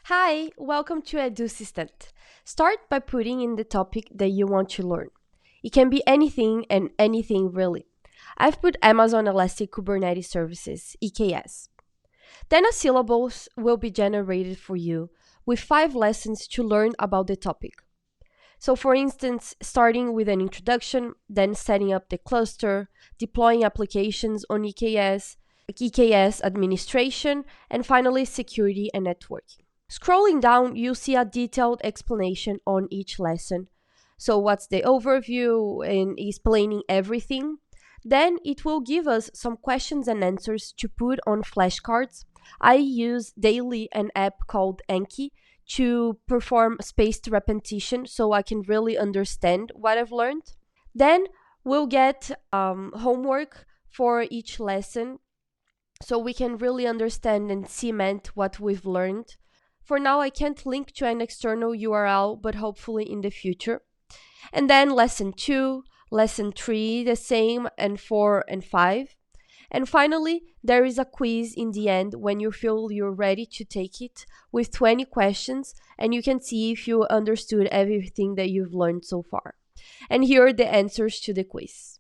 Hi, welcome to Edussistant. Start by putting in the topic that you want to learn. It can be anything and anything really. I've put Amazon Elastic Kubernetes Services, EKS. Then a syllabus will be generated for you with 5 lessons to learn about the topic. So for instance, starting with an introduction, then setting up the cluster, deploying applications on EKS administration, and finally security and networking. Scrolling down, you'll see a detailed explanation on each lesson. So what's the overview and explaining everything? Then it will give us some questions and answers to put on flashcards. I use daily an app called Anki to perform spaced repetition so I can really understand what I've learned. Then we'll get homework for each lesson so we can really understand and cement what we've learned. For now, I can't link to an external URL, but hopefully in the future. And then lesson 2, lesson 3, the same, and 4 and 5. And finally, there is a quiz in the end when you feel you're ready to take it with 20 questions, and you can see if you understood everything that you've learned so far. And here are the answers to the quiz.